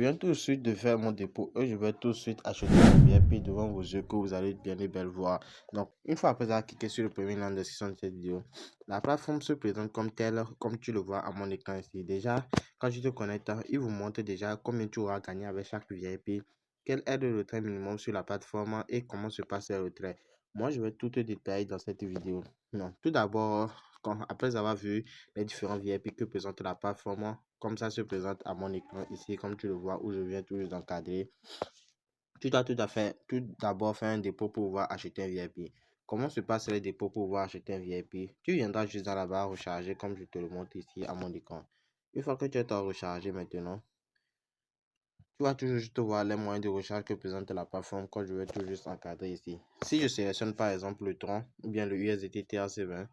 Je viens tout de suite de faire mon dépôt et je vais tout de suite acheter un VIP devant vos yeux que vous allez bien et belle voir. Donc, une fois après avoir cliqué sur le premier lien de description de cette vidéo, la plateforme se présente comme telle, comme tu le vois à mon écran ici. Déjà, quand tu te connectes, il vous montre déjà combien tu auras gagné avec chaque VIP, quel est le retrait minimum sur la plateforme et comment se passe le retrait. Moi, je vais tout te détailler dans cette vidéo. Non, tout d'abord, après avoir vu les différents VIP que présente la plateforme, comme ça se présente à mon écran ici, comme tu le vois, où je viens tout juste d'encadrer. Tu dois tout d'abord faire un dépôt pour pouvoir acheter un VIP. Comment se passe les dépôts pour pouvoir acheter un VIP? Tu viendras juste dans la barre recharger, comme je te le montre ici à mon écran. Une fois que tu es rechargé maintenant, tu vas toujours juste voir les moyens de recharge que présente la plateforme quand je vais tout juste encadrer ici. Si je sélectionne par exemple le Tron ou bien le USDT TRC20,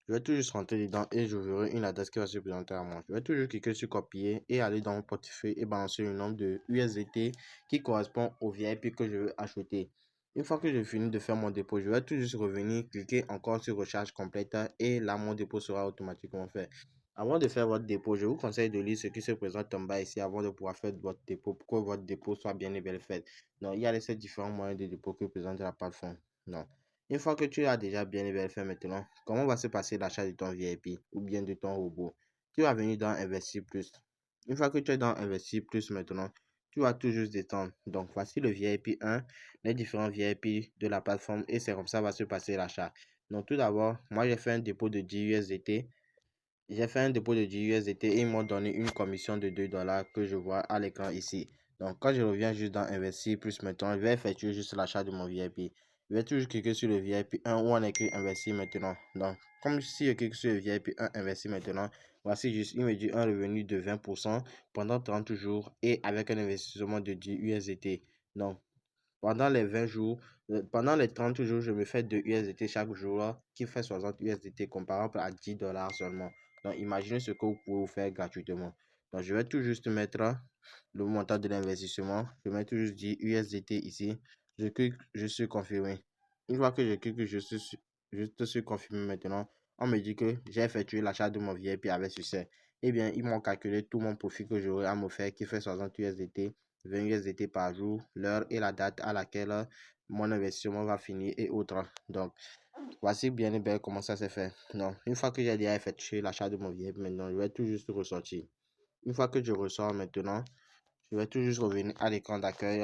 je vais tout juste rentrer dedans et je verrai une adresse qui va se présenter à moi. Je vais toujours cliquer sur copier et aller dans mon portefeuille et balancer le nombre de USDT qui correspond au VIP que je veux acheter. Une fois que j'ai fini de faire mon dépôt, je vais tout juste revenir, cliquer encore sur recharge complète et là mon dépôt sera automatiquement fait. Avant de faire votre dépôt, je vous conseille de lire ce qui se présente en bas ici avant de pouvoir faire votre dépôt pour que votre dépôt soit bien et bien fait. Donc, il y a ces différents moyens de dépôt que présente la plateforme. Non. Une fois que tu as déjà bien et bien fait maintenant, comment va se passer l'achat de ton VIP ou bien de ton robot? Tu vas venir dans Investir Plus. Une fois que tu es dans Investir Plus maintenant, tu vas tout juste descendre. Donc, voici le VIP 1, les différents VIP de la plateforme et c'est comme ça va se passer l'achat. Donc, tout d'abord, moi j'ai fait un dépôt de 10 USDT. J'ai fait un dépôt de 10 USDT et ils m'ont donné une commission de 2 dollars que je vois à l'écran ici. Donc, quand je reviens juste dans Investir Plus maintenant, je vais effectuer juste l'achat de mon VIP. Je vais toujours cliquer sur le VIP 1 où on écrit Investir maintenant. Donc, comme si je clique sur le VIP 1 Investir maintenant, voici juste, il me dit un revenu de 20% pendant 30 jours et avec un investissement de 10 USDT. Donc, pendant les 20 jours, pendant les 30 jours, je me fais 2 USDT chaque jour qui fait 60 USDT comparable à 10 dollars seulement. Donc, imaginez ce que vous pouvez vous faire gratuitement. Donc, je vais tout juste mettre le montant de l'investissement. Je mets tout juste 10 USDT ici. Je clique, je suis confirmé. Une fois que je clique, je suis confirmé maintenant. On me dit que j'ai effectué l'achat de mon VIP avec succès. Eh bien, ils m'ont calculé tout mon profit que j'aurai à me faire qui fait 60 USDT. 20 USDT par jour, l'heure et la date à laquelle mon investissement va finir et autres. Donc, voici bien et bien comment ça s'est fait. Donc, une fois que j'ai déjà effectué l'achat de mon VIP, maintenant, je vais tout juste ressortir. Une fois que je ressors maintenant, je vais tout juste revenir à l'écran d'accueil.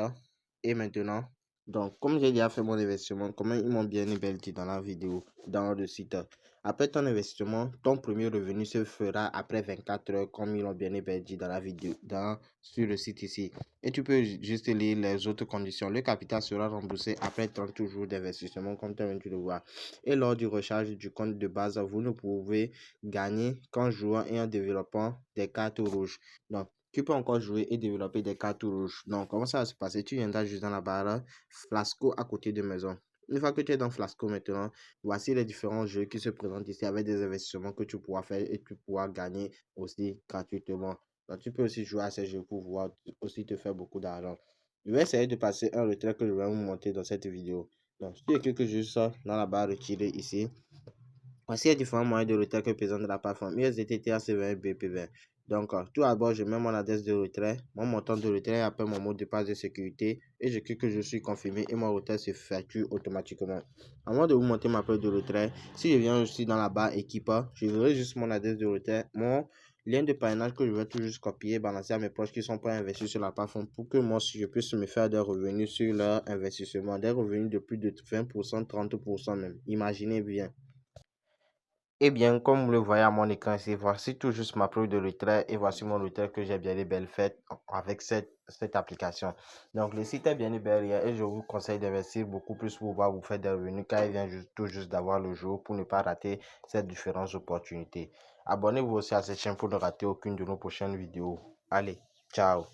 Et maintenant, donc, comme j'ai déjà fait mon investissement, comme ils m'ont bien et bien dit dans la vidéo, dans le site, après ton investissement, ton premier revenu se fera après 24 heures, comme ils l'ont bien et bien dit dans la vidéo, sur le site ici. Et tu peux juste lire les autres conditions. Le capital sera remboursé après 30 jours d'investissement, comme tu le vois. Et lors du recharge du compte de base, vous ne pouvez gagner qu'en jouant et en développant des cartes rouges. Donc, tu peux encore jouer et développer des cartes rouges. Donc, comment ça va se passer? Tu viendras juste dans la barre Flasco à côté de maison. Une fois que tu es dans Flasco maintenant, voici les différents jeux qui se présentent ici avec des investissements que tu pourras faire et tu pourras gagner aussi gratuitement. Donc, tu peux aussi jouer à ces jeux pour pouvoir aussi te faire beaucoup d'argent. Je vais essayer de passer un retrait que je vais vous montrer dans cette vidéo. Donc, si tu cliques juste dans la barre retirée ici, voici les différents moyens de retrait que présente la plateforme USDT, TRC20, BP20. Donc, tout d'abord, je mets mon adresse de retrait, mon montant de retrait après mon mot de passe de sécurité et je clique que je suis confirmé et mon retrait s'effectue automatiquement. Avant de vous montrer ma preuve de retrait, si je viens aussi dans la barre équipe, je verrai juste mon adresse de retrait, mon lien de parrainage que je vais tout juste copier et balancer à mes proches qui ne sont pas investis sur la plateforme pour que moi aussi je puisse me faire des revenus sur leur investissement, des revenus de plus de 20%, 30% même. Imaginez bien. Eh bien, comme vous le voyez à mon écran ici, voici tout juste ma preuve de retrait et voici mon retrait que j'ai bien et belle fait avec cette application. Donc, le site est bien et belle et je vous conseille d'investir beaucoup plus pour pouvoir vous faire des revenus car il vient tout juste d'avoir le jour pour ne pas rater ces différentes opportunités. Abonnez-vous aussi à cette chaîne pour ne rater aucune de nos prochaines vidéos. Allez, ciao!